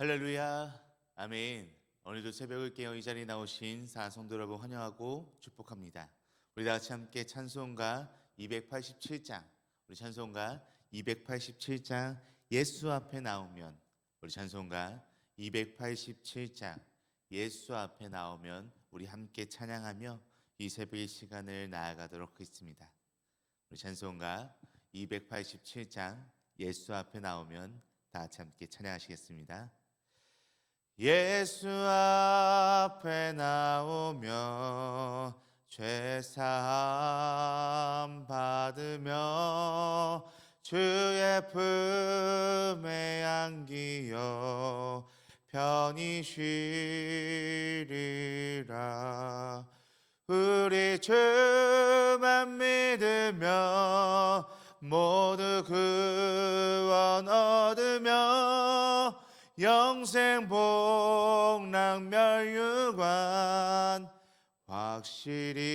할렐루야, 아멘. 오늘도 새벽을 깨어 이 자리에 나오신 사성도 여러분 환영하고 축복합니다. 우리 다 같이 함께 찬송가 287장, 우리 찬송가 287장 예수 앞에 나오면, 우리 찬송가 287장 예수 앞에 나오면 우리 함께 찬양하며 이 새벽의 시간을 나아가도록 하겠습니다. 우리 찬송가 287장 예수 앞에 나오면 다 같이 함께 찬양하시겠습니다. 예수 앞에 나오며 죄사함 받으며 주의 품에 안기어 편히 쉬리라. 우리 주만 믿으며 모두 구원 얻으며 영생 복락 멸류관 확실히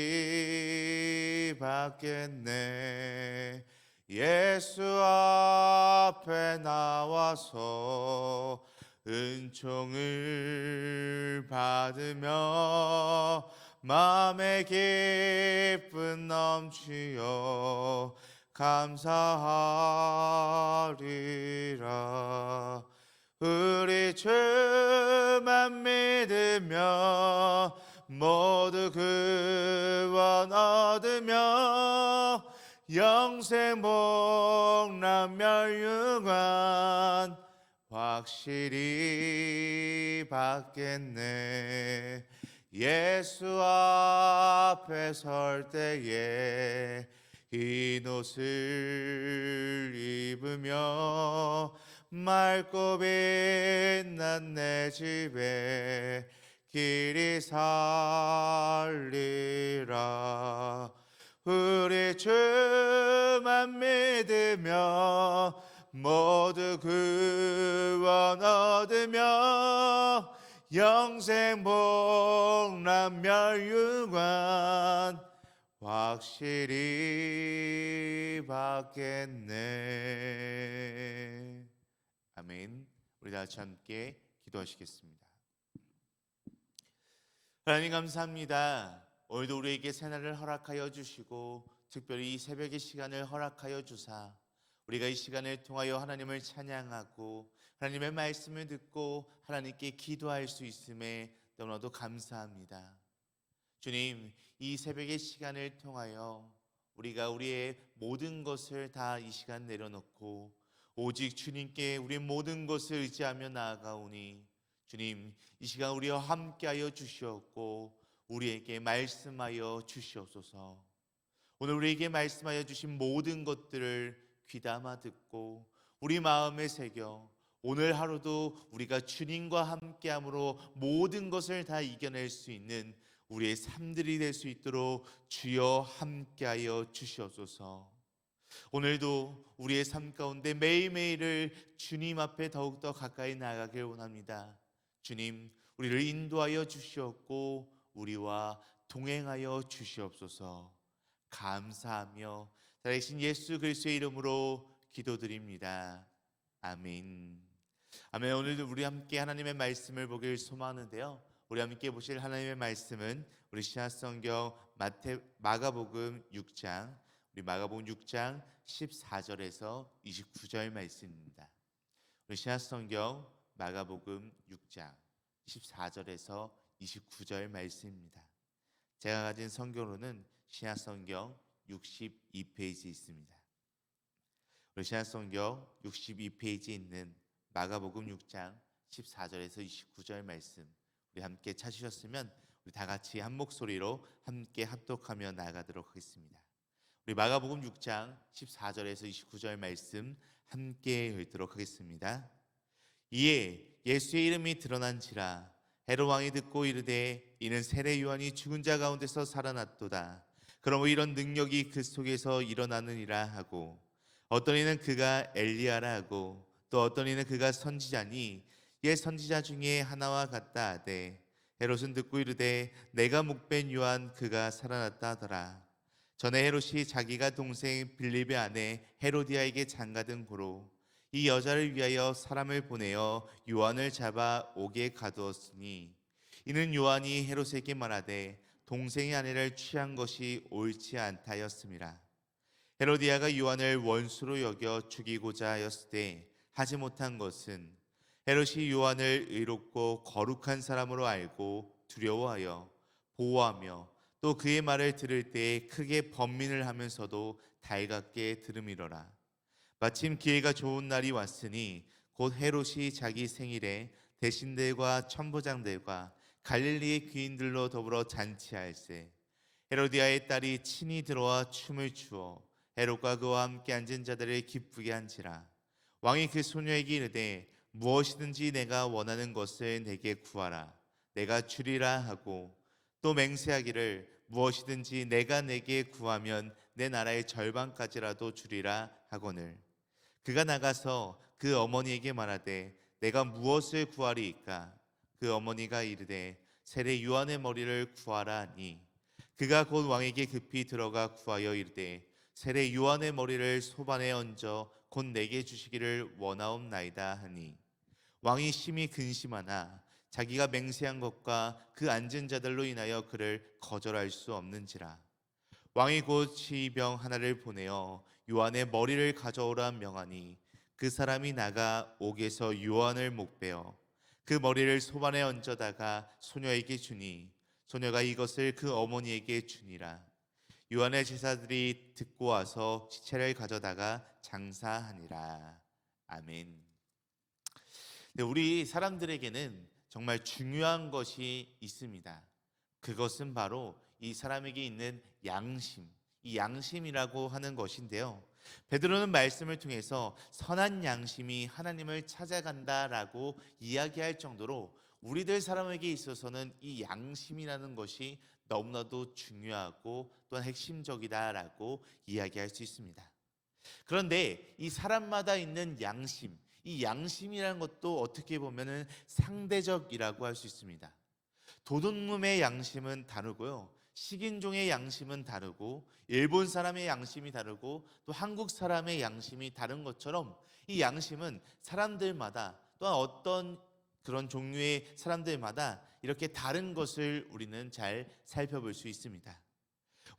받겠네. 예수 앞에 나와서 은총을 받으며 마음의 기쁨 넘치어 감사하리라. 우리 주만 믿으며 모두 구원 얻으며 영생 복락 멸류관 확실히 받겠네. 예수 앞에 설 때에 흰 옷을 입으며 맑고 빛난 내 집에 길이 살리라. 우리 주만 믿으며 모두 구원 얻으며 영생 복락 멸류관 확실히 받겠네. 아멘. 우리 다 같이 함께 기도하시겠습니다. 하나님 감사합니다. 오늘도 우리에게 새날을 허락하여 주시고 특별히 이 새벽의 시간을 허락하여 주사 우리가 이 시간을 통하여 하나님을 찬양하고 하나님의 말씀을 듣고 하나님께 기도할 수 있음에 너무나도 감사합니다. 주님, 이 새벽의 시간을 통하여 우리가 우리의 모든 것을 다 이 시간 내려놓고 오직 주님께 우리 모든 것을 의지하며 나아가오니 주님, 이 시간 우리와 함께하여 주시옵고 우리에게 말씀하여 주시옵소서. 오늘 우리에게 말씀하여 주신 모든 것들을 귀담아 듣고 우리 마음에 새겨 오늘 하루도 우리가 주님과 함께함으로 모든 것을 다 이겨낼 수 있는 우리의 삶들이 될 수 있도록 주여 함께하여 주시옵소서. 오늘도 우리의 삶 가운데 매일매일을 주님 앞에 더욱더 가까이 나아가길 원합니다. 주님, 우리를 인도하여 주시옵고 우리와 동행하여 주시옵소서. 감사하며 살아계신 예수 그리스도의 이름으로 기도드립니다. 아멘. 아멘. 오늘도 우리 함께 하나님의 말씀을 보길 소망하는데요, 우리 함께 보실 하나님의 말씀은 우리 신약성경 마가복음 6장, 우리 마가복음 6장 14절에서 29절 말씀입니다. 우리 신약성경 마가복음 6장 14절에서 29절 말씀입니다. 제가 가진 성경으로는 신약성경 62페이지 있습니다. 우리 신약성경 62페이지에 있는 마가복음 6장 14절에서 29절 말씀 우리 함께 찾으셨으면 우리 다 같이 한 목소리로 함께 합독하며 나아가도록 하겠습니다. 우리 마가복음 6장 14절에서 29절 말씀 함께 읽도록 하겠습니다. 이에 예수의 이름이 드러난지라 헤롯 왕이 듣고 이르되 이는 세례 요한이 죽은 자 가운데서 살아났도다. 그러므로 이런 능력이 그 속에서 일어나느니라 하고, 어떤 이는 그가 엘리야라 하고 또 어떤 이는 그가 선지자니 옛 선지자 중에 하나와 같다 하되, 헤롯은 듣고 이르되 내가 목벤 요한 그가 살아났다 하더라. 전에 헤롯이 자기가 동생 빌립의 아내 헤로디아에게 장가든 고로 이 여자를 위하여 사람을 보내어 요한을 잡아 옥에 가두었으니 이는 요한이 헤롯에게 말하되 동생의 아내를 취한 것이 옳지 않다였음이라. 헤로디아가 요한을 원수로 여겨 죽이고자 하였을 때 하지 못한 것은 헤롯이 요한을 의롭고 거룩한 사람으로 알고 두려워하여 보호하며 또 그의 말을 들을 때에 크게 번민을 하면서도 달갑게 들음이러라. 마침 기회가 좋은 날이 왔으니 곧 헤롯이 자기 생일에 대신들과 천부장들과 갈릴리의 귀인들로 더불어 잔치할세. 헤로디아의 딸이 친히 들어와 춤을 추어 헤롯과 그와 함께 앉은 자들을 기쁘게 한지라. 왕이 그 소녀에게 이르되 무엇이든지 내가 원하는 것을 내게 구하라 내가 주리라 하고 또 맹세하기를 무엇이든지 내가 내게 구하면 내 나라의 절반까지라도 주리라 하거늘. 그가 나가서 그 어머니에게 말하되 내가 무엇을 구하리이까? 그 어머니가 이르되 세례 요한의 머리를 구하라 하니 그가 곧 왕에게 급히 들어가 구하여 이르되 세례 요한의 머리를 소반에 얹어 곧 내게 주시기를 원하옵나이다 하니 왕이 심히 근심하나 자기가 맹세한 것과 그 앉은 자들로 인하여 그를 거절할 수 없는지라. 왕이 곧 시병 하나를 보내어 요한의 머리를 가져오라 명하니 그 사람이 나가 옥에서 요한을 목베어 그 머리를 소반에 얹어다가 소녀에게 주니 소녀가 이것을 그 어머니에게 주니라. 요한의 제사들이 듣고 와서 시체를 가져다가 장사하니라. 아멘. 네, 우리 사람들에게는 정말 중요한 것이 있습니다. 그것은 바로 이 사람에게 있는 양심, 이 양심이라고 하는 것인데요. 베드로는 말씀을 통해서 선한 양심이 하나님을 찾아간다라고 이야기할 정도로 우리들 사람에게 있어서는 이 양심이라는 것이 너무나도 중요하고 또한 핵심적이다라고 이야기할 수 있습니다. 그런데 이 사람마다 있는 양심, 이 양심이라는 것도 어떻게 보면은 상대적이라고 할 수 있습니다. 도둑놈의 양심은 다르고요. 식인종의 양심은 다르고 일본 사람의 양심이 다르고 또 한국 사람의 양심이 다른 것처럼 이 양심은 사람들마다 또한 어떤 그런 종류의 사람들마다 이렇게 다른 것을 우리는 잘 살펴볼 수 있습니다.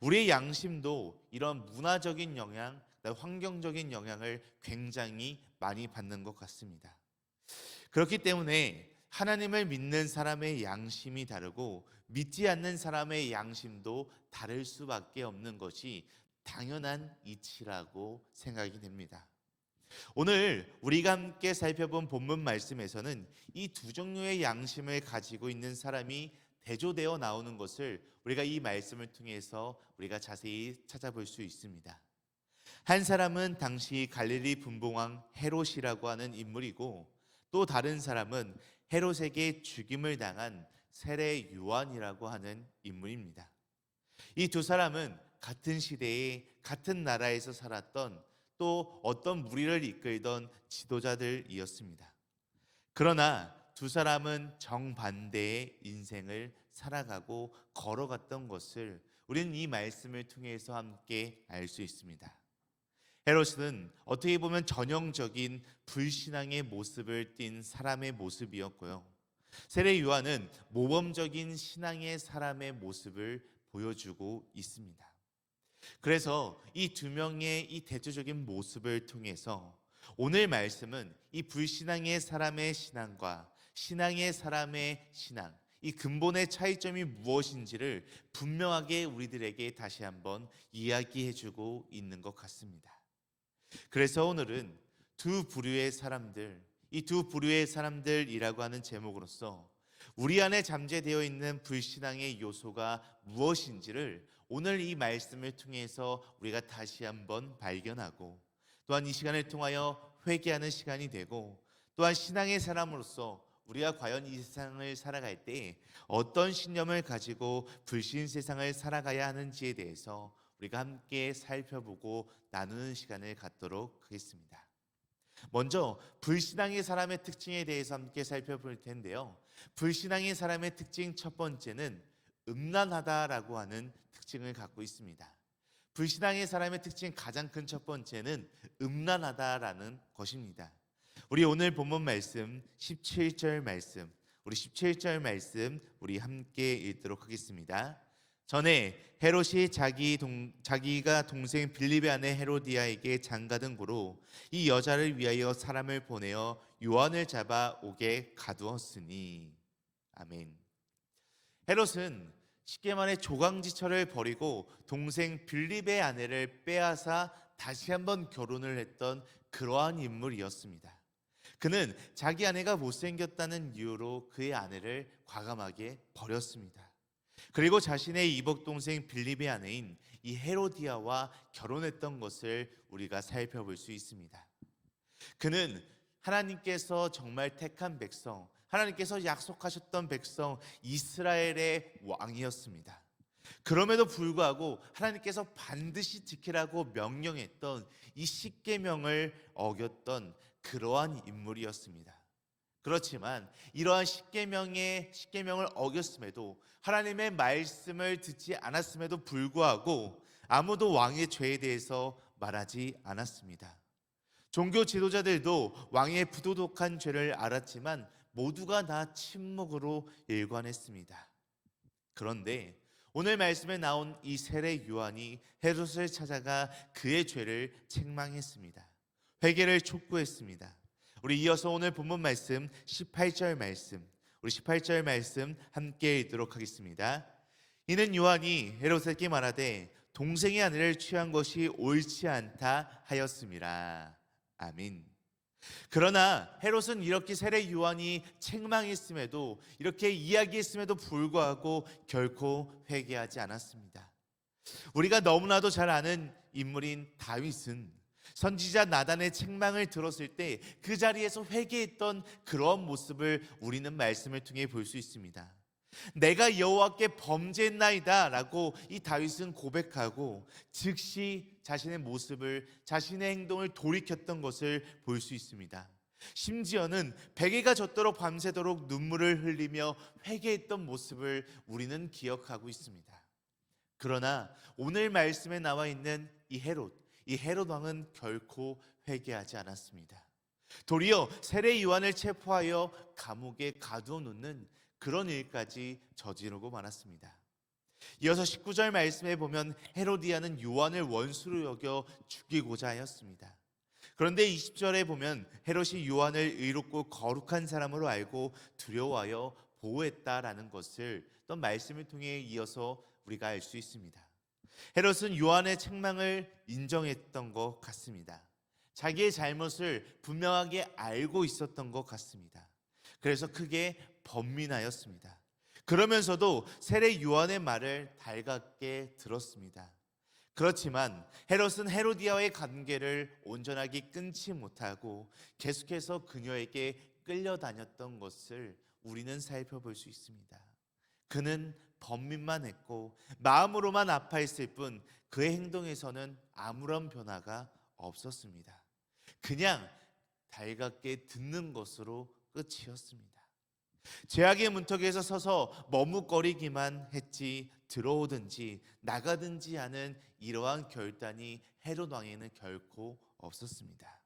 우리의 양심도 이런 문화적인 영향, 환경적인 영향을 굉장히 많이 받는 것 같습니다. 그렇기 때문에 하나님을 믿는 사람의 양심이 다르고 믿지 않는 사람의 양심도 다를 수밖에 없는 것이 당연한 이치라고 생각이 됩니다. 오늘 우리가 함께 살펴본 본문 말씀에서는 이 두 종류의 양심을 가지고 있는 사람이 대조되어 나오는 것을 우리가 이 말씀을 통해서 우리가 자세히 찾아볼 수 있습니다. 한 사람은 당시 갈릴리 분봉왕 헤롯이라고 하는 인물이고 또 다른 사람은 헤롯에게 죽임을 당한 세례 요한이라고 하는 인물입니다. 이 두 사람은 같은 시대에 같은 나라에서 살았던 또 어떤 무리를 이끌던 지도자들이었습니다. 그러나 두 사람은 정반대의 인생을 살아가고 걸어갔던 것을 우리는 이 말씀을 통해서 함께 알 수 있습니다. 헤롯은 어떻게 보면 전형적인 불신앙의 모습을 띤 사람의 모습이었고요. 세례 요한은 모범적인 신앙의 사람의 모습을 보여주고 있습니다. 그래서 이 두 명의 이 대조적인 모습을 통해서 오늘 말씀은 이 불신앙의 사람의 신앙과 신앙의 사람의 신앙, 이 근본의 차이점이 무엇인지를 분명하게 우리들에게 다시 한번 이야기해주고 있는 것 같습니다. 그래서 오늘은 두 부류의 사람들, 이 두 부류의 사람들이라고 하는 제목으로서 우리 안에 잠재되어 있는 불신앙의 요소가 무엇인지를 오늘 이 말씀을 통해서 우리가 다시 한번 발견하고 또한 이 시간을 통하여 회개하는 시간이 되고 또한 신앙의 사람으로서 우리가 과연 이 세상을 살아갈 때 어떤 신념을 가지고 불신 세상을 살아가야 하는지에 대해서 우리가 함께 살펴보고 나누는 시간을 갖도록 하겠습니다. 먼저 불신앙의 사람의 특징에 대해서 함께 살펴볼 텐데요. 불신앙의 사람의 특징 첫 번째는 음란하다라고 하는 특징을 갖고 있습니다. 불신앙의 사람의 특징 가장 큰 첫 번째는 음란하다라는 것입니다. 우리 오늘 본문 말씀 17절 말씀, 우리 17절 말씀 우리 함께 읽도록 하겠습니다. 전에 헤롯이 자기가 동생 빌립의 아내 헤로디아에게 장가든 고로 이 여자를 위하여 사람을 보내어 요한을 잡아 옥에 가두었으니. 아멘. 헤롯은 쉽게 말해 조강지처를 버리고 동생 빌립의 아내를 빼앗아 다시 한번 결혼을 했던 그러한 인물이었습니다. 그는 자기 아내가 못생겼다는 이유로 그의 아내를 과감하게 버렸습니다. 그리고 자신의 이복 동생 빌립의 아내인 이 헤로디아와 결혼했던 것을 우리가 살펴볼 수 있습니다. 그는 하나님께서 정말 택한 백성, 하나님께서 약속하셨던 백성 이스라엘의 왕이었습니다. 그럼에도 불구하고 하나님께서 반드시 지키라고 명령했던 이 십계명을 어겼던 그러한 인물이었습니다. 그렇지만 이러한 십계명을 어겼음에도, 하나님의 말씀을 듣지 않았음에도 불구하고 아무도 왕의 죄에 대해서 말하지 않았습니다. 종교 지도자들도 왕의 부도덕한 죄를 알았지만 모두가 다 침묵으로 일관했습니다. 그런데 오늘 말씀에 나온 이 세례 요한이 헤롯을 찾아가 그의 죄를 책망했습니다. 회개를 촉구했습니다. 우리 이어서 오늘 본문 말씀 18절 말씀, 우리 18절 말씀 함께 읽도록 하겠습니다. 이는 요한이 헤롯에게 말하되 동생의 아내를 취한 것이 옳지 않다 하였음이라. 아멘. 그러나 헤롯은 이렇게 세례 요한이 책망했음에도, 이렇게 이야기했음에도 불구하고 결코 회개하지 않았습니다. 우리가 너무나도 잘 아는 인물인 다윗은 선지자 나단의 책망을 들었을 때 그 자리에서 회개했던 그런 모습을 우리는 말씀을 통해 볼 수 있습니다. 내가 여호와께 범죄했나이다 라고 이 다윗은 고백하고 즉시 자신의 모습을, 자신의 행동을 돌이켰던 것을 볼 수 있습니다. 심지어는 베개가 젖도록 밤새도록 눈물을 흘리며 회개했던 모습을 우리는 기억하고 있습니다. 그러나 오늘 말씀에 나와 있는 이 헤롯 왕은 결코 회개하지 않았습니다. 도리어 세례 요한을 체포하여 감옥에 가두어 놓는 그런 일까지 저지르고 말았습니다. 이어서 19절 말씀에 보면 헤로디아는 요한을 원수로 여겨 죽이고자 하였습니다. 그런데 20절에 보면 헤롯이 요한을 의롭고 거룩한 사람으로 알고 두려워하여 보호했다라는 것을 또 말씀을 통해 이어서 우리가 알 수 있습니다. 헤롯은 요한의 책망을 인정했던 것 같습니다. 자기의 잘못을 분명하게 알고 있었던 것 같습니다. 그래서 크게 번민하였습니다. 그러면서도 세례 요한의 말을 달갑게 들었습니다. 그렇지만 헤롯은 헤로디아와의 관계를 온전하게 끊지 못하고 계속해서 그녀에게 끌려다녔던 것을 우리는 살펴볼 수 있습니다. 그는 번민만 했고 마음으로만 아파했을 뿐 그의 행동에서는 아무런 변화가 없었습니다. 그냥 달갑게 듣는 것으로 끝이었습니다. 죄악의 문턱에서 서서 머뭇거리기만 했지 들어오든지 나가든지 하는 이러한 결단이 헤롯 왕에는 결코 없었습니다.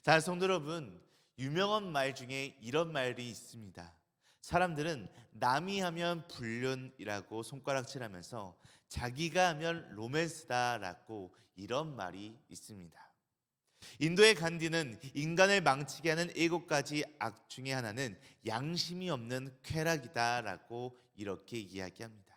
자, 성도 여러분, 유명한 말 중에 이런 말이 있습니다. 사람들은 남이 하면 불륜이라고 손가락질하면서 자기가 하면 로맨스다라고 이런 말이 있습니다. 인도의 간디는 인간을 망치게 하는 7가지 악 중에 하나는 양심이 없는 쾌락이다라고 이렇게 이야기합니다.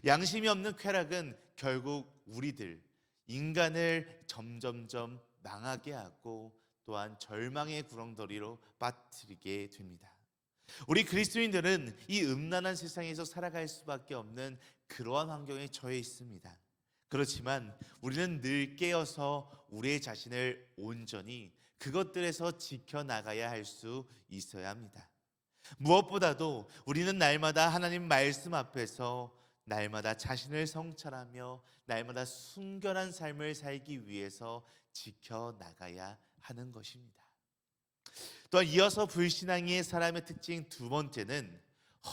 양심이 없는 쾌락은 결국 우리들 인간을 점점점 망하게 하고 또한 절망의 구렁텅이로 빠뜨리게 됩니다. 우리 그리스도인들은 이 음란한 세상에서 살아갈 수밖에 없는 그러한 환경에 처해 있습니다. 그렇지만 우리는 늘 깨어서 우리의 자신을 온전히 그것들에서 지켜나가야 할 수 있어야 합니다. 무엇보다도 우리는 날마다 하나님 말씀 앞에서 날마다 자신을 성찰하며 날마다 순결한 삶을 살기 위해서 지켜나가야 하는 것입니다. 또한 이어서 불신앙의 사람의 특징 두 번째는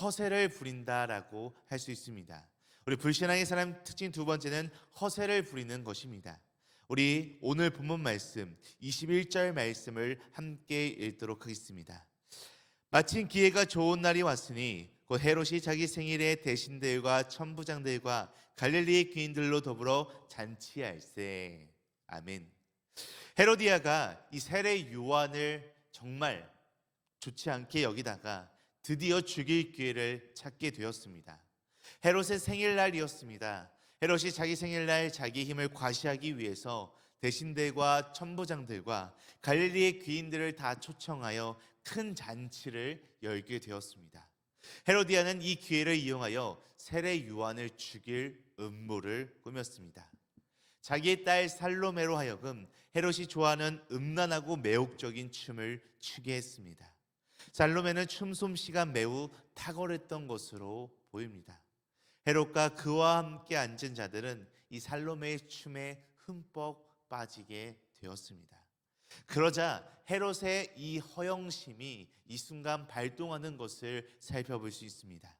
허세를 부린다라고 할 수 있습니다. 우리 불신앙의 사람 특징 두 번째는 허세를 부리는 것입니다. 우리 오늘 본문 말씀 21절 말씀을 함께 읽도록 하겠습니다. 마침 기회가 좋은 날이 왔으니 곧 헤롯이 자기 생일에 대신들과 천부장들과 갈릴리의 귀인들로 더불어 잔치할세. 아멘. 헤로디아가 이 세례 요한을 정말 좋지 않게 여기다가 드디어 죽일 기회를 찾게 되었습니다. 헤롯의 생일날이었습니다. 헤롯이 자기 생일날 자기 힘을 과시하기 위해서 대신들과 천부장들과 갈릴리의 귀인들을 다 초청하여 큰 잔치를 열게 되었습니다. 헤로디아는 이 기회를 이용하여 세례 요한을 죽일 음모를 꾸몄습니다. 자기의 딸 살로메로 하여금 헤롯이 좋아하는 음란하고 매혹적인 춤을 추게 했습니다. 살로메는 춤 솜씨가 매우 탁월했던 것으로 보입니다. 헤롯과 그와 함께 앉은 자들은 이 살로메의 춤에 흠뻑 빠지게 되었습니다. 그러자 헤롯의 이 허영심이 이 순간 발동하는 것을 살펴볼 수 있습니다.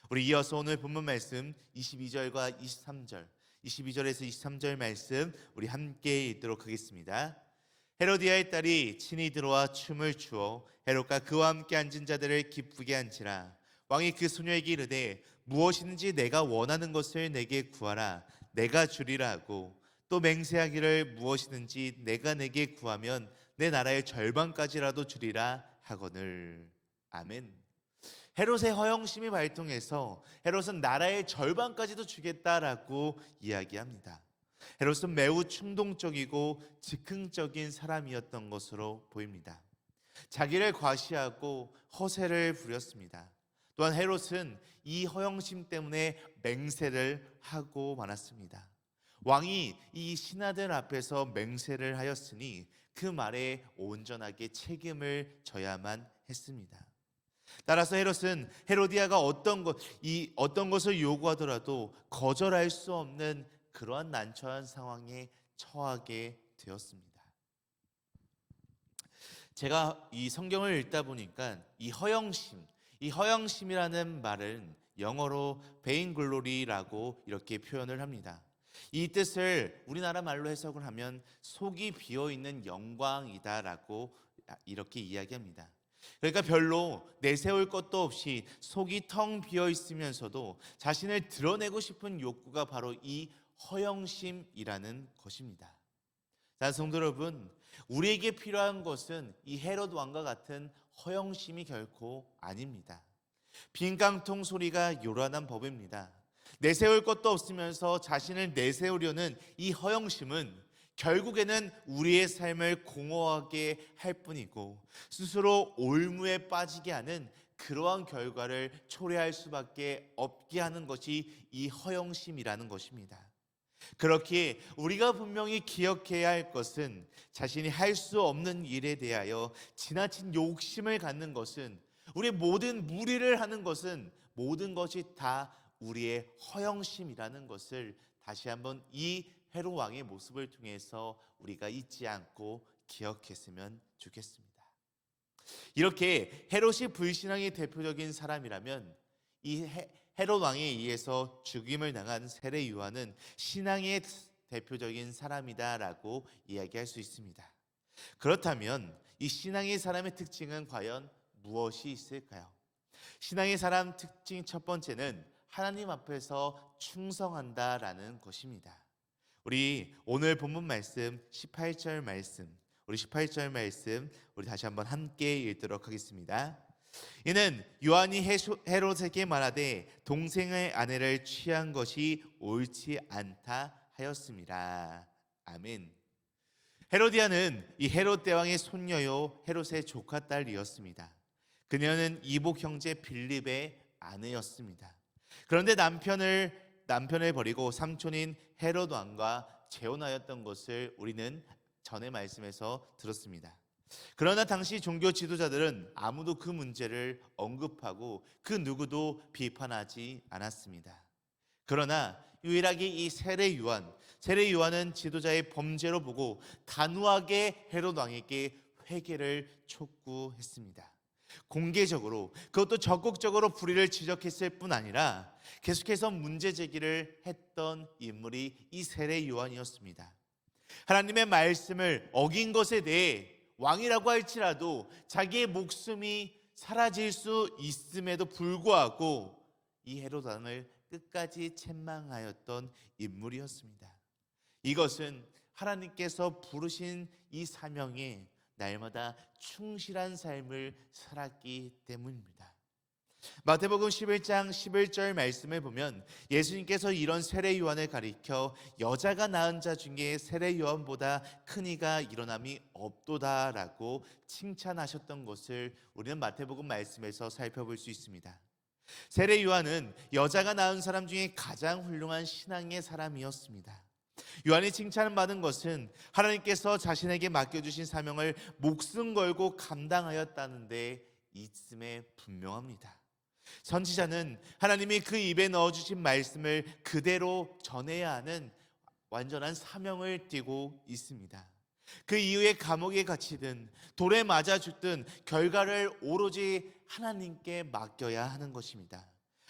우리 이어서 오늘 본문 말씀 22절과 23절, 22절에서 23절 말씀 우리 함께 읽도록 하겠습니다. 헤로디아의 딸이 친히 들어와 춤을 추어 헤롯과 그와 함께 앉은 자들을 기쁘게 한지라. 왕이 그 소녀에게 이르되 무엇이든지 내가 원하는 것을 내게 구하라, 내가 주리라 하고, 또 맹세하기를 무엇이든지 내가 내게 구하면 내 나라의 절반까지라도 주리라 하거늘. 아멘. 헤롯의 허영심이 발동해서 헤롯은 나라의 절반까지도 주겠다라고 이야기합니다. 헤롯은 매우 충동적이고 즉흥적인 사람이었던 것으로 보입니다. 자기를 과시하고 허세를 부렸습니다. 또한 헤롯은 이 허영심 때문에 맹세를 하고 말았습니다. 왕이 이 신하들 앞에서 맹세를 하였으니 그 말에 온전하게 책임을 져야만 했습니다. 따라서 헤롯은 헤로디아가 어떤 것을 요구하더라도 거절할 수 없는 그러한 난처한 상황에 처하게 되었습니다. 제가 이 성경을 읽다 보니까 이 허영심이라는 말은 영어로 베인글로리라고 이렇게 표현을 합니다. 이 뜻을 우리나라 말로 해석을 하면 속이 비어있는 영광이다라고 이렇게 이야기합니다. 그러니까 별로 내세울 것도 없이 속이 텅 비어 있으면서도 자신을 드러내고 싶은 욕구가 바로 이 허영심이라는 것입니다. 자, 성도 여러분, 우리에게 필요한 것은 이 헤롯 왕과 같은 허영심이 결코 아닙니다. 빈 깡통 소리가 요란한 법입니다. 내세울 것도 없으면서 자신을 내세우려는 이 허영심은 결국에는 우리의 삶을 공허하게 할 뿐이고 스스로 올무에 빠지게 하는 그러한 결과를 초래할 수밖에 없게 하는 것이 이 허영심이라는 것입니다. 그렇게 우리가 분명히 기억해야 할 것은 자신이 할 수 없는 일에 대하여 지나친 욕심을 갖는 것은, 우리의 모든 무리를 하는 것은 모든 것이 다 우리의 허영심이라는 것을 다시 한번 이 헤롯 왕의 모습을 통해서 우리가 잊지 않고 기억했으면 좋겠습니다. 이렇게 헤롯이 불신앙의 대표적인 사람이라면 이 헤롯 왕에 의해서 죽임을 당한 세례 요한은 신앙의 대표적인 사람이다라고 이야기할 수 있습니다. 그렇다면 이 신앙의 사람의 특징은 과연 무엇이 있을까요? 신앙의 사람 특징 첫 번째는 하나님 앞에서 충성한다라는 것입니다. 우리 오늘 본문 말씀 18절 말씀, 우리 다시 한번 함께 읽도록 하겠습니다. 이는 요한이 헤롯에게 말하되 동생의 아내를 취한 것이 옳지 않다 하였습니다. 아멘. 헤로디아는 이 헤롯 대왕의 손녀요 헤롯의 조카 딸이었습니다. 그녀는 이복 형제 빌립의 아내였습니다. 그런데 남편을 버리고 삼촌인 헤롯 왕과 재혼하였던 것을 우리는 전의 말씀에서 들었습니다. 그러나 당시 종교 지도자들은 아무도 그 문제를 언급하고 그 누구도 비판하지 않았습니다. 그러나 유일하게 이 세례 요한은 지도자의 범죄로 보고 단호하게 헤롯 왕에게 회개를 촉구했습니다. 공개적으로, 그것도 적극적으로 불의를 지적했을 뿐 아니라 계속해서 문제 제기를 했던 인물이 이 세례 요한이었습니다. 하나님의 말씀을 어긴 것에 대해 왕이라고 할지라도 자기의 목숨이 사라질 수 있음에도 불구하고 이 헤롯 왕을 끝까지 책망하였던 인물이었습니다. 이것은 하나님께서 부르신 이 사명에 날마다 충실한 삶을 살았기 때문입니다. 마태복음 11장 11절 말씀에 보면 예수님께서 이런 세례 요한을 가리켜 여자가 낳은 자 중에 세례 요한보다 큰 이가 일어남이 없도다라고 칭찬하셨던 것을 우리는 마태복음 말씀에서 살펴볼 수 있습니다. 세례 요한은 여자가 낳은 사람 중에 가장 훌륭한 신앙의 사람이었습니다. 요한이 칭찬받은 것은 하나님께서 자신에게 맡겨주신 사명을 목숨 걸고 감당하였다는 데 있음에 분명합니다. 선지자는 하나님이 그 입에 넣어주신 말씀을 그대로 전해야 하는 완전한 사명을 띠고 있습니다. 그 이후에 감옥에 갇히든 돌에 맞아 죽든 결과를 오로지 하나님께 맡겨야 하는 것입니다.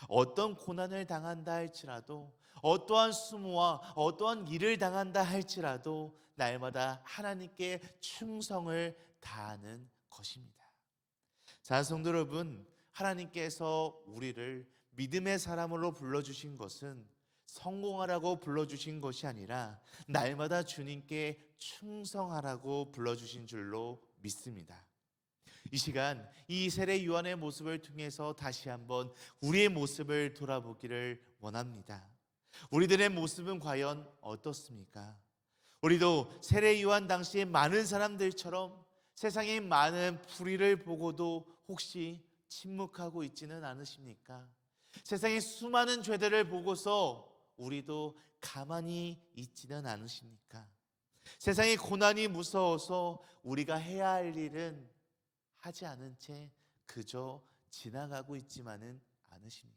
어떤 고난을 당한다 할지라도, 어떠한 수모와 어떠한 일을 당한다 할지라도 날마다 하나님께 충성을 다하는 것입니다. 자, 성도 여러분, 하나님께서 우리를 믿음의 사람으로 불러주신 것은 성공하라고 불러주신 것이 아니라 날마다 주님께 충성하라고 불러주신 줄로 믿습니다. 이 시간 이 세례 요한의 모습을 통해서 다시 한번 우리의 모습을 돌아보기를 원합니다. 우리들의 모습은 과연 어떻습니까? 우리도 세례 요한 당시에 많은 사람들처럼 세상의 많은 불의를 보고도 혹시 침묵하고 있지는 않으십니까? 세상의 수많은 죄들을 보고서 우리도 가만히 있지는 않으십니까? 세상의 고난이 무서워서 우리가 해야 할 일은 하지 않은 채 그저 지나가고 있지만은 않으십니까?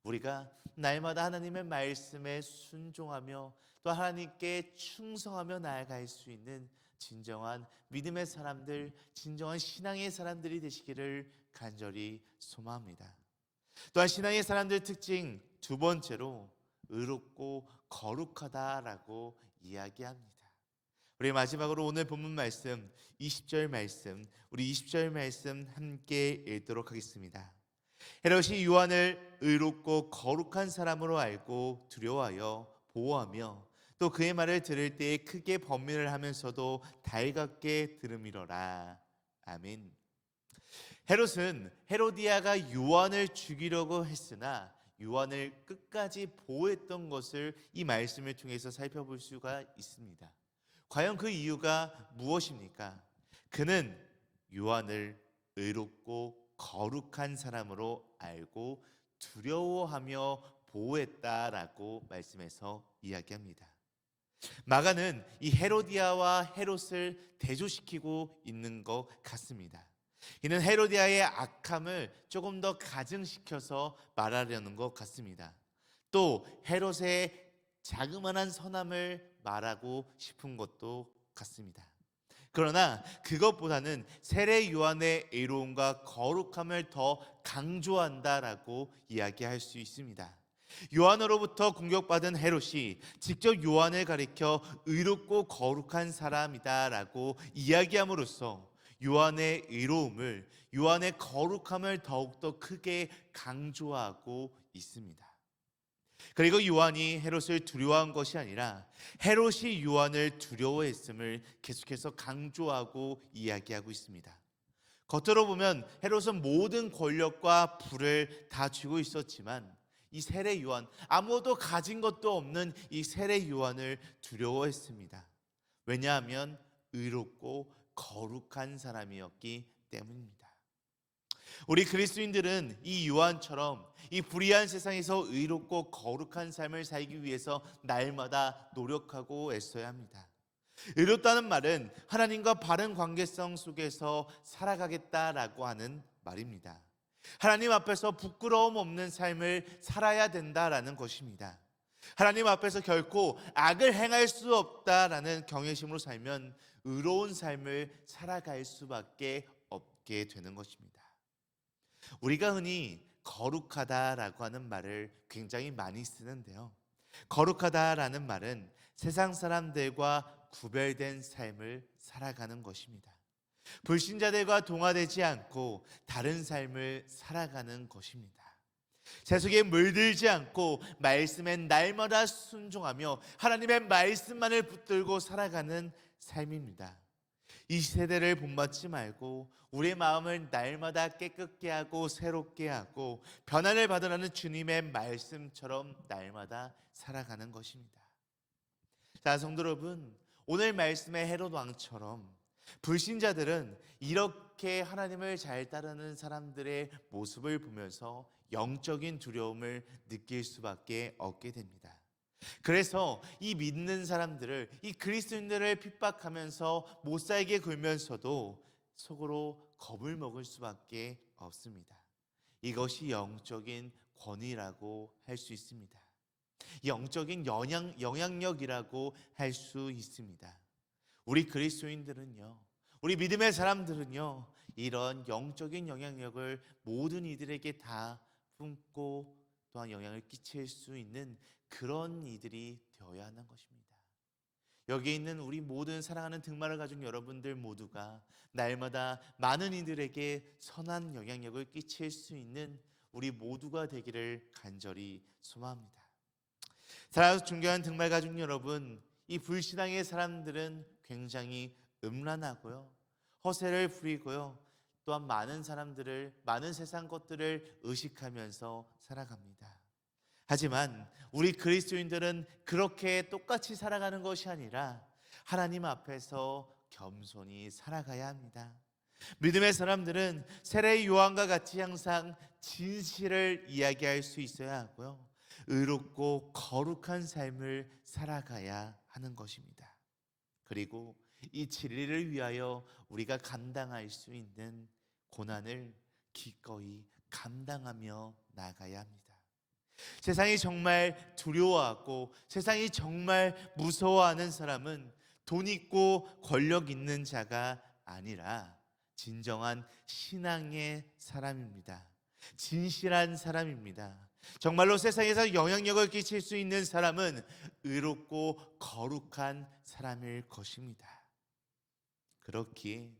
우리가 날마다 하나님의 말씀에 순종하며 또 하나님께 충성하며 나아갈 수 있는 진정한 믿음의 사람들, 진정한 신앙의 사람들이 되시기를 간절히 소망합니다. 또한 신앙의 사람들 특징 두 번째로 의롭고 거룩하다라고 이야기합니다. 우리 마지막으로 오늘 본문 말씀 20절 말씀, 우리 20절 말씀 함께 읽도록 하겠습니다. 헤롯이 요한을 의롭고 거룩한 사람으로 알고 두려워하여 보호하며 또 그의 말을 들을 때에 크게 번민을 하면서도 달갑게 들음이러라. 아멘. 헤롯은 헤로디아가 요한을 죽이려고 했으나 요한을 끝까지 보호했던 것을 이 말씀을 통해서 살펴볼 수가 있습니다. 과연 그 이유가 무엇입니까? 그는 요한을 의롭고 거룩한 사람으로 알고 두려워하며 보호했다라고 말씀해서 이야기합니다. 마가는 이 헤로디아와 헤롯을 대조시키고 있는 것 같습니다. 이는 헤로디아의 악함을 조금 더 가증시켜서 말하려는 것 같습니다. 또 헤롯의 자그마한 선함을 말하고 싶은 것도 같습니다. 그러나 그것보다는 세례 요한의 의로움과 거룩함을 더 강조한다라고 이야기할 수 있습니다. 요한으로부터 공격받은 헤롯이 직접 요한을 가리켜 의롭고 거룩한 사람이다라고 이야기함으로써 요한의 의로움을, 요한의 거룩함을 더욱더 크게 강조하고 있습니다. 그리고 요한이 헤롯을 두려워한 것이 아니라 헤롯이 요한을 두려워했음을 계속해서 강조하고 이야기하고 있습니다. 겉으로 보면 헤롯은 모든 권력과 부를 다 쥐고 있었지만 이 세례 요한, 아무도 가진 것도 없는 이 세례 요한을 두려워했습니다. 왜냐하면 의롭고 거룩한 사람이었기 때문입니다. 우리 그리스도인들은 이 요한처럼 이 불의한 세상에서 의롭고 거룩한 삶을 살기 위해서 날마다 노력하고 애써야 합니다. 의롭다는 말은 하나님과 바른 관계성 속에서 살아가겠다라고 하는 말입니다. 하나님 앞에서 부끄러움 없는 삶을 살아야 된다라는 것입니다. 하나님 앞에서 결코 악을 행할 수 없다라는 경외심으로 살면 의로운 삶을 살아갈 수밖에 없게 되는 것입니다. 우리가 흔히 거룩하다라고 하는 말을 굉장히 많이 쓰는데요. 거룩하다라는 말은 세상 사람들과 구별된 삶을 살아가는 것입니다. 불신자들과 동화되지 않고 다른 삶을 살아가는 것입니다. 세속에 물들지 않고 말씀에 날마다 순종하며 하나님의 말씀만을 붙들고 살아가는 삶입니다. 이 세대를 본받지 말고 우리의 마음을 날마다 깨끗게 하고 새롭게 하고 변화를 받으라는 주님의 말씀처럼 날마다 살아가는 것입니다. 자, 성도 여러분, 오늘 말씀의 헤롯 왕처럼 불신자들은 이렇게 하나님을 잘 따르는 사람들의 모습을 보면서 영적인 두려움을 느낄 수밖에 없게 됩니다. 그래서 이 믿는 사람들을, 이 그리스도인들을 핍박하면서 못 살게 굴면서도 속으로 겁을 먹을 수밖에 없습니다. 이것이 영적인 권위라고 할 수 있습니다. 영적인 영향력이라고 할 수 있습니다. 우리 그리스도인들은요, 우리 믿음의 사람들은요, 이런 영적인 영향력을 모든 이들에게 다 품고 또한 영향을 끼칠 수 있는 그런 이들이 되어야 하는 것입니다. 여기에 있는 우리 모든 사랑하는 등말을 가진 여러분들 모두가 날마다 많은 이들에게 선한 영향력을 끼칠 수 있는 우리 모두가 되기를 간절히 소망합니다. 사랑하는 존경하는 등말 가족 여러분, 이 불신앙의 사람들은 굉장히 음란하고요, 허세를 부리고요, 또한 많은 세상 것들을 의식하면서 살아갑니다. 하지만 우리 그리스도인들은 그렇게 똑같이 살아가는 것이 아니라 하나님 앞에서 겸손히 살아가야 합니다. 믿음의 사람들은 세례 요한과 같이 항상 진실을 이야기할 수 있어야 하고요, 의롭고 거룩한 삶을 살아가야 하는 것입니다. 그리고 이 진리를 위하여 우리가 감당할 수 있는 고난을 기꺼이 감당하며 나가야 합니다. 세상이 정말 두려워하고 세상이 정말 무서워하는 사람은 돈 있고 권력 있는 자가 아니라 진정한 신앙의 사람입니다. 진실한 사람입니다. 정말로 세상에서 영향력을 끼칠 수 있는 사람은 의롭고 거룩한 사람일 것입니다. 그렇기에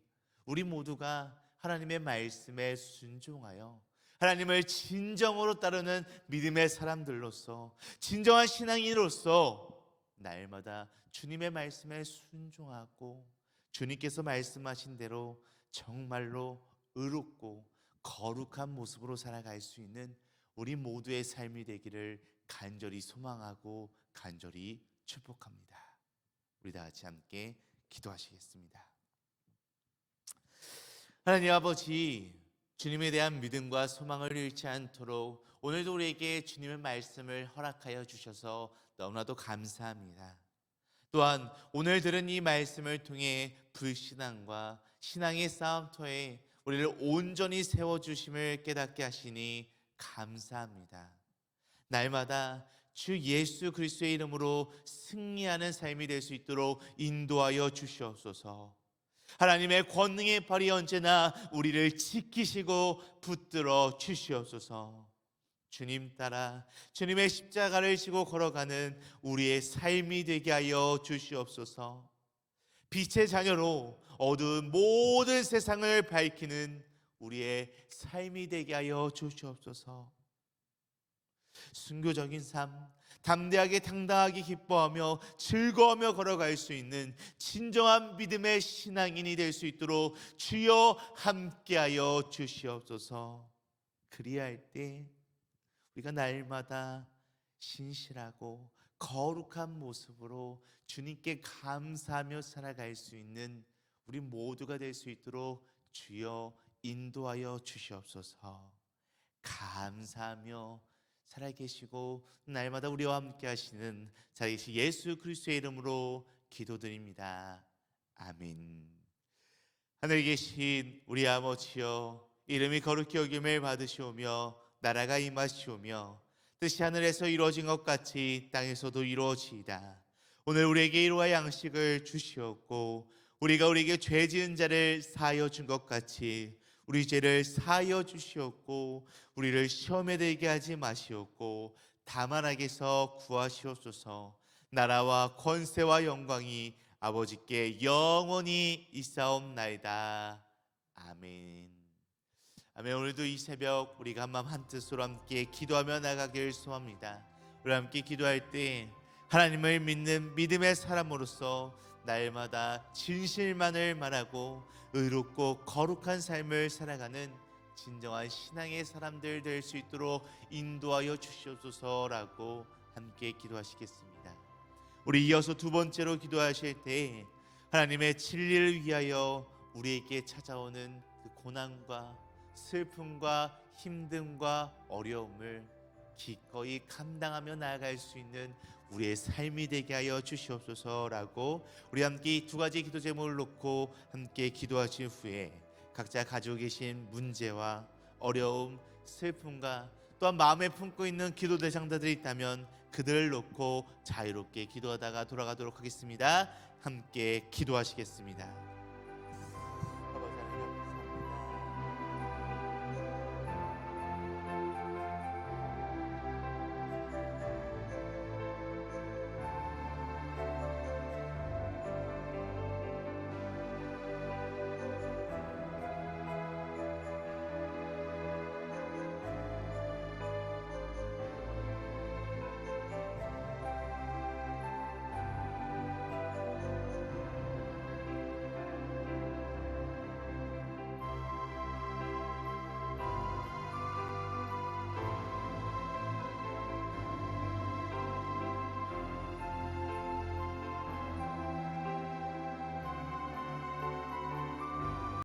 우리 모두가 하나님의 말씀에 순종하여 하나님을 진정으로 따르는 믿음의 사람들로서, 진정한 신앙인으로서 날마다 주님의 말씀에 순종하고 주님께서 말씀하신 대로 정말로 의롭고 거룩한 모습으로 살아갈 수 있는 우리 모두의 삶이 되기를 간절히 소망하고 간절히 축복합니다. 우리 다 같이 함께 기도하시겠습니다. 하나님 아버지, 주님에 대한 믿음과 소망을 잃지 않도록 오늘도 우리에게 주님의 말씀을 허락하여 주셔서 너무나도 감사합니다. 또한 오늘 들은 이 말씀을 통해 불신앙과 신앙의 싸움터에 우리를 온전히 세워주심을 깨닫게 하시니 감사합니다. 날마다 주 예수 그리스도의 이름으로 승리하는 삶이 될 수 있도록 인도하여 주시옵소서. 하나님의 권능의 발이 언제나 우리를 지키시고 붙들어 주시옵소서. 주님 따라 주님의 십자가를 지고 걸어가는 우리의 삶이 되게 하여 주시옵소서. 빛의 자녀로 어두운 모든 세상을 밝히는 우리의 삶이 되게 하여 주시옵소서. 순교적인 삶, 담대하게 당당하게 기뻐하며 즐거워하며 걸어갈 수 있는 진정한 믿음의 신앙인이 될 수 있도록 주여 함께하여 주시옵소서. 그리할 때 우리가 날마다 신실하고 거룩한 모습으로 주님께 감사하며 살아갈 수 있는 우리 모두가 될 수 있도록 주여 인도하여 주시옵소서. 감사하며 살아계시고 날마다 우리와 함께 하시는 살아계신 예수 그리스도의 이름으로 기도드립니다. 아멘. 하늘에 계신 우리 아버지여, 이름이 거룩히 여김을 받으시오며 나라가 임하시오며 뜻이 하늘에서 이루어진 것 같이 땅에서도 이루어지이다. 오늘 우리에게 일용할 양식을 주시옵고 우리가 우리에게 죄 지은 자를 사하여 준 것 같이 우리 죄를 사하여 주시옵고 우리를 시험에 들게 하지 마시옵고 다만 악에서 구하시옵소서. 나라와 권세와 영광이 아버지께 영원히 있사옵나이다. 아멘. 아멘. 오늘도 이 새벽 우리가 한마음 한뜻으로 함께 기도하며 나가길 소원합니다. 우리 함께 기도할 때 하나님을 믿는 믿음의 사람으로서 날마다 진실만을 말하고 의롭고 거룩한 삶을 살아가는 진정한 신앙의 사람들 될 수 있도록 인도하여 주시옵소서라고 함께 기도하시겠습니다. 우리 이어서 두 번째로 기도하실 때 하나님의 진리를 위하여 우리에게 찾아오는 그 고난과 슬픔과 힘듦과 어려움을 기꺼이 감당하며 나아갈 수 있는 우리의 삶이 되게 하여 주시옵소서라고 우리 함께 이 두 가지 기도 제목을 놓고 함께 기도하신 후에 각자 가지고 계신 문제와 어려움, 슬픔과 또한 마음에 품고 있는 기도 대상자들이 있다면 그들을 놓고 자유롭게 기도하다가 돌아가도록 하겠습니다. 함께 기도하시겠습니다.